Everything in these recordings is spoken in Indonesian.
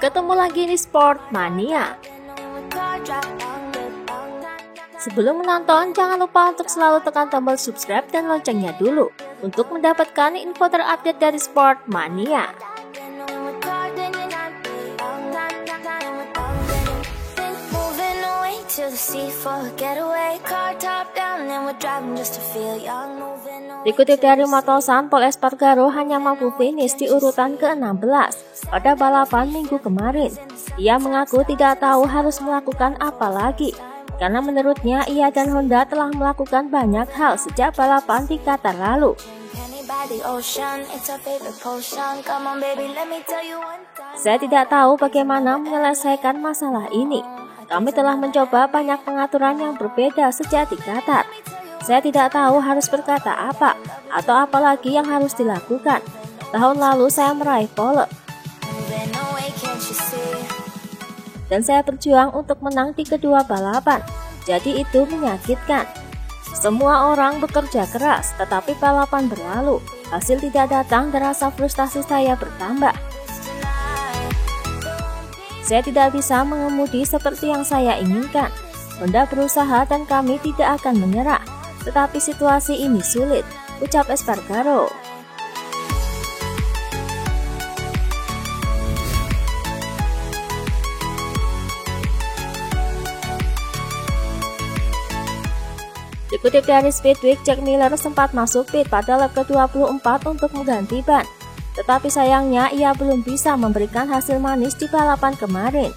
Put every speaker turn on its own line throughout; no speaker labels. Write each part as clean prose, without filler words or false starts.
Ketemu lagi di Sportmania. Sebelum menonton, jangan lupa untuk selalu tekan tombol subscribe dan loncengnya dulu untuk mendapatkan info terupdate dari Sportmania. Dikutip dari Motosan, Pol Espargaro hanya mampu finish di urutan ke-16 pada balapan minggu kemarin. Ia mengaku tidak tahu harus melakukan apa lagi, karena menurutnya ia dan Honda telah melakukan banyak hal sejak balapan di Qatar lalu. Saya tidak tahu bagaimana menyelesaikan masalah ini. Kami telah mencoba banyak pengaturan yang berbeda sejak di Qatar. Saya tidak tahu harus berkata apa atau apa lagi yang harus dilakukan. Tahun lalu saya meraih pole dan saya berjuang untuk menang di kedua balapan. Jadi itu menyakitkan. Semua orang bekerja keras, tetapi balapan berlalu, hasil tidak datang dan rasa frustasi saya bertambah. Saya tidak bisa mengemudi seperti yang saya inginkan. Honda berusaha dan kami tidak akan menyerah. Tetapi situasi ini sulit, ucap Espargaro. Dikutip dari Speedweek, Jack Miller sempat masuk pit pada lap ke-24 untuk mengganti ban. Tetapi sayangnya ia belum bisa memberikan hasil manis di balapan kemarin.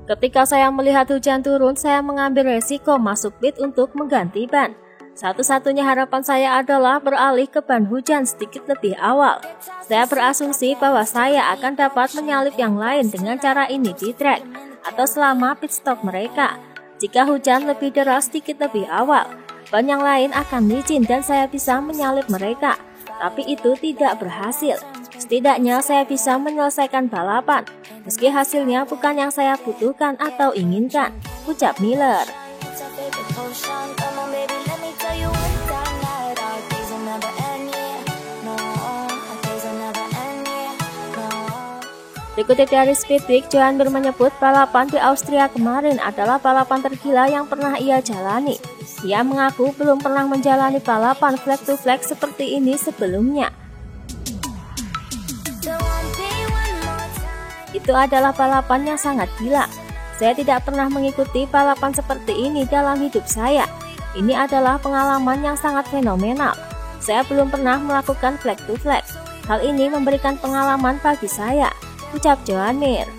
Ketika saya melihat hujan turun, saya mengambil resiko masuk pit untuk mengganti ban. Satu-satunya harapan saya adalah beralih ke ban hujan sedikit lebih awal. Saya berasumsi bahwa saya akan dapat menyalip yang lain dengan cara ini di track atau selama pit stop mereka. Jika hujan lebih deras sedikit lebih awal, ban yang lain akan licin dan saya bisa menyalip mereka. Tapi itu tidak berhasil. Setidaknya saya bisa menyelesaikan balapan, meski hasilnya bukan yang saya butuhkan atau inginkan, ucap Miller. Dikutip dari Speedweek, Johan Mir menyebut balapan di Austria kemarin adalah balapan tergila yang pernah ia jalani. Ia mengaku belum pernah menjalani balapan flag to flag seperti ini sebelumnya. Itu adalah balapan yang sangat gila. Saya tidak pernah mengikuti balapan seperti ini dalam hidup saya. Ini adalah pengalaman yang sangat fenomenal. Saya belum pernah melakukan flag to flag. Hal ini memberikan pengalaman bagi saya, ucap Johan Mir.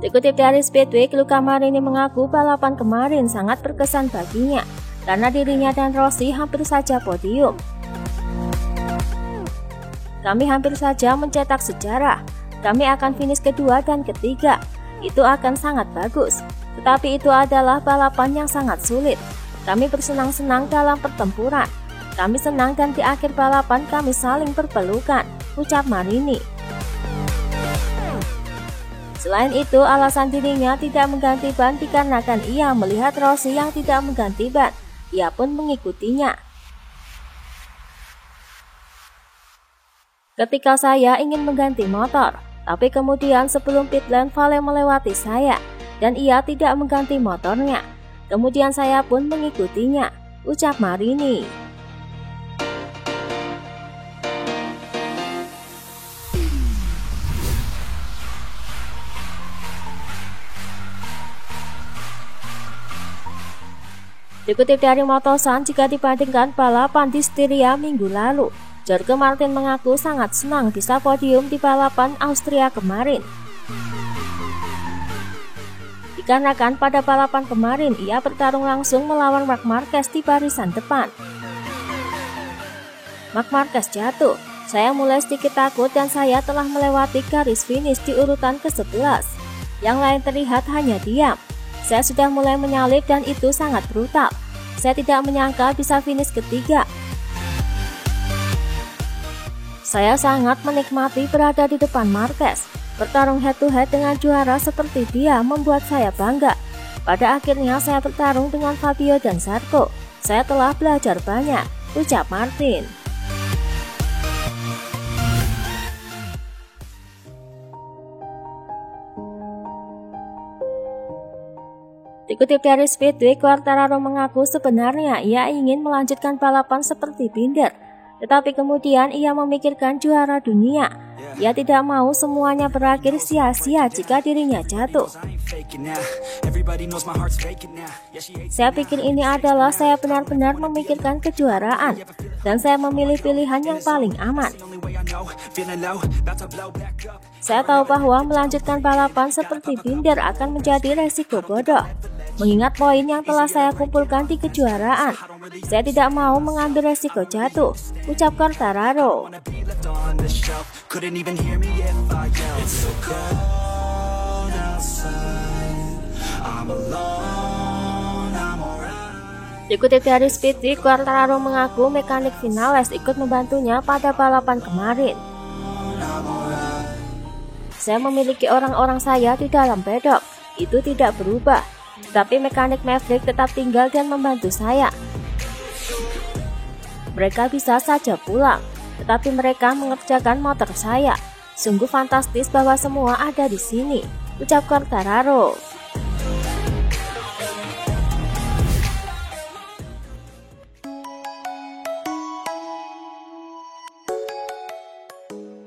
Dikutip dari Speedweek, Luca Marini mengaku balapan kemarin sangat berkesan baginya karena dirinya dan Rossi hampir saja podium. Kami hampir saja mencetak sejarah. Kami akan finish kedua dan ketiga. Itu akan sangat bagus. Tetapi itu adalah balapan yang sangat sulit. Kami bersenang-senang dalam pertempuran. Kami senang dan di akhir balapan kami saling berpelukan, ucap Marini. Selain itu, alasan dirinya tidak mengganti ban dikarenakan ia melihat Rossi yang tidak mengganti ban. Ia pun mengikutinya. Ketika saya ingin mengganti motor, tapi kemudian sebelum pit lane Vale melewati saya, dan ia tidak mengganti motornya. Kemudian saya pun mengikutinya, ucap Marini. Dikutip dari Motosan, jika dibandingkan balapan di Styria minggu lalu, Jorge Martin mengaku sangat senang bisa podium di balapan Austria kemarin. Dikarenakan pada balapan kemarin ia bertarung langsung melawan Marc Marquez di barisan depan. Marc Marquez jatuh. Saya mulai sedikit takut dan saya telah melewati garis finish di urutan ke-11. Yang lain terlihat hanya diam. Saya sudah mulai menyalip dan itu sangat brutal. Saya tidak menyangka bisa finish ketiga. Saya sangat menikmati berada di depan Marquez. Bertarung head to head dengan juara seperti dia membuat saya bangga. Pada akhirnya saya bertarung dengan Fabio dan Zarco. Saya telah belajar banyak, ucap Martin. Dikutip dari Speedweek, Quartararo mengaku sebenarnya ia ingin melanjutkan balapan seperti Binder, tetapi kemudian ia memikirkan juara dunia. Ia tidak mau semuanya berakhir sia-sia jika dirinya jatuh. Saya pikir ini adalah saya benar-benar memikirkan kejuaraan, dan saya memilih pilihan yang paling aman. Saya tahu bahwa melanjutkan balapan seperti Binder akan menjadi resiko bodoh, mengingat poin yang telah saya kumpulkan di kejuaraan. Saya tidak mau mengambil resiko jatuh, ucap Quartararo. Dikutip dari Speedweek, Quartararo mengaku mekanik Vinales ikut membantunya pada balapan kemarin. Saya memiliki orang-orang saya di dalam pedok, itu tidak berubah. Tapi mekanik Maverick tetap tinggal dan membantu saya. Mereka bisa saja pulang, tetapi mereka mengerjakan motor saya. Sungguh fantastis bahwa semua ada di sini, ucap Quartararo.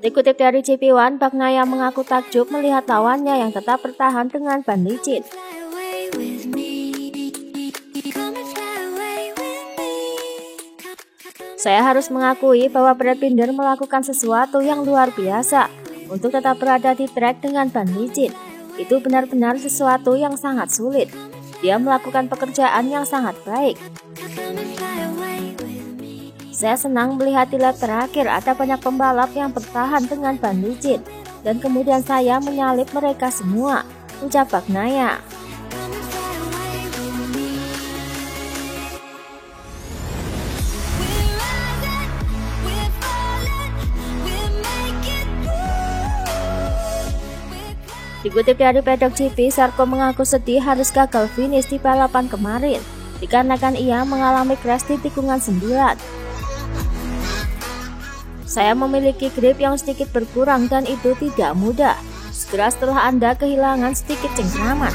Dikutip dari GP1, Bagnaia mengaku takjub melihat lawannya yang tetap bertahan dengan ban licin. Saya harus mengakui bahwa Brad Binder melakukan sesuatu yang luar biasa untuk tetap berada di trek dengan ban licin. Itu benar-benar sesuatu yang sangat sulit. Dia melakukan pekerjaan yang sangat baik. Saya senang melihat di lap terakhir ada banyak pembalap yang bertahan dengan ban licin, dan kemudian saya menyalip mereka semua, ucap Bagnaia. Dikutip dari Pedok GP, Zarco mengaku sedih harus gagal finish di balapan kemarin, dikarenakan ia mengalami crash di tikungan 9. Saya memiliki grip yang sedikit berkurang dan itu tidak mudah. Segera setelah Anda kehilangan sedikit cengkraman,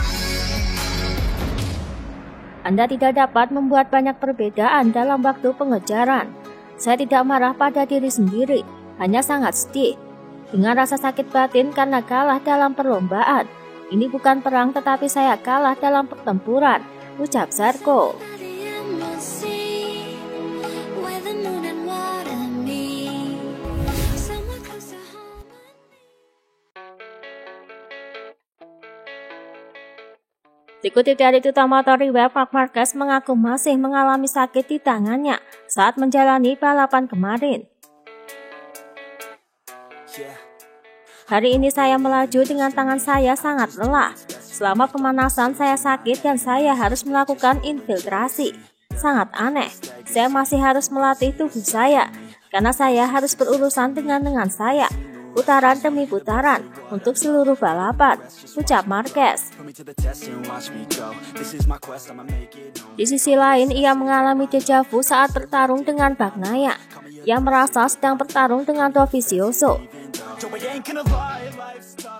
Anda tidak dapat membuat banyak perbedaan dalam waktu pengejaran. Saya tidak marah pada diri sendiri, hanya sangat sedih. Dengan rasa sakit batin karena kalah dalam perlombaan. Ini bukan perang tetapi saya kalah dalam pertempuran, ucap Zarco. Dikutip dari Tuta Motor Reward, Marc Marquez mengaku masih mengalami sakit di tangannya saat menjalani balapan kemarin. Hari ini saya melaju dengan tangan saya sangat lelah. Selama pemanasan saya sakit dan saya harus melakukan infiltrasi. Sangat aneh, saya masih harus melatih tubuh saya karena saya harus berurusan dengan lengan saya, putaran demi putaran, untuk seluruh balapan, ucap Marquez. Di sisi lain, ia mengalami deja vu saat bertarung dengan Bagnaia. Ia merasa sedang bertarung dengan Dovizioso.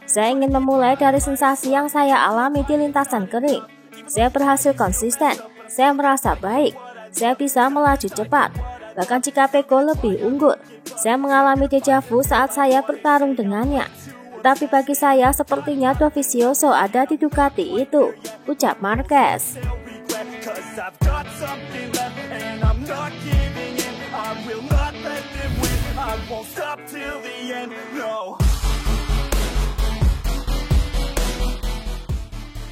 Saya ingin memulai dari sensasi yang saya alami di lintasan kering. Saya berhasil konsisten, saya merasa baik, saya bisa melaju cepat. Bahkan jika Pecco lebih unggul, saya mengalami deja vu saat saya bertarung dengannya. Tapi bagi saya sepertinya Dovizioso ada di Ducati itu, ucap Marquez.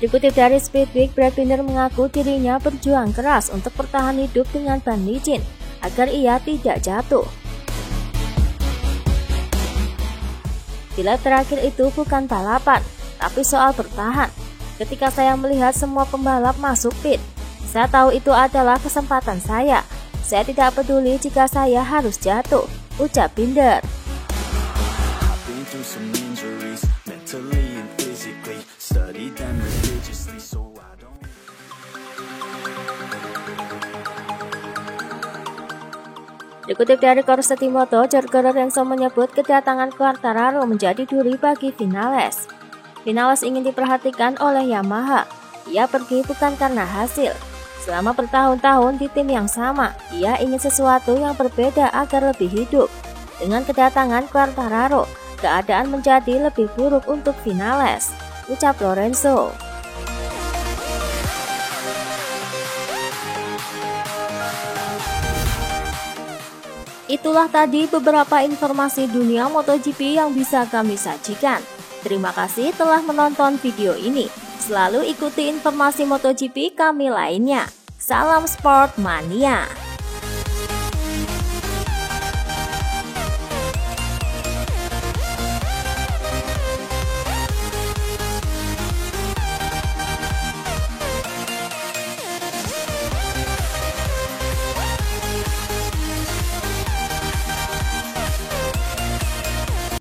Dikutip dari Speedweek, Brad Binder mengaku dirinya berjuang keras untuk bertahan hidup dengan ban licin agar ia tidak jatuh. Di lap terakhir itu bukan balapan, tapi soal bertahan. Ketika saya melihat semua pembalap masuk pit, saya tahu itu adalah kesempatan saya. Saya tidak peduli jika saya harus jatuh, ucap Binder. Dikutip dari Corsa Timoto, Jorge Lorenzo menyebut kedatangan Quartararo menjadi duri bagi Vinales. Vinales ingin diperhatikan oleh Yamaha. Ia pergi bukan karena hasil. Selama bertahun-tahun di tim yang sama, ia ingin sesuatu yang berbeda agar lebih hidup. Dengan kedatangan Quartararo, keadaan menjadi lebih buruk untuk Vinales, ucap Lorenzo. Itulah tadi beberapa informasi dunia MotoGP yang bisa kami sajikan. Terima kasih telah menonton video ini. Selalu ikuti informasi MotoGP kami lainnya. Salam Sport Mania.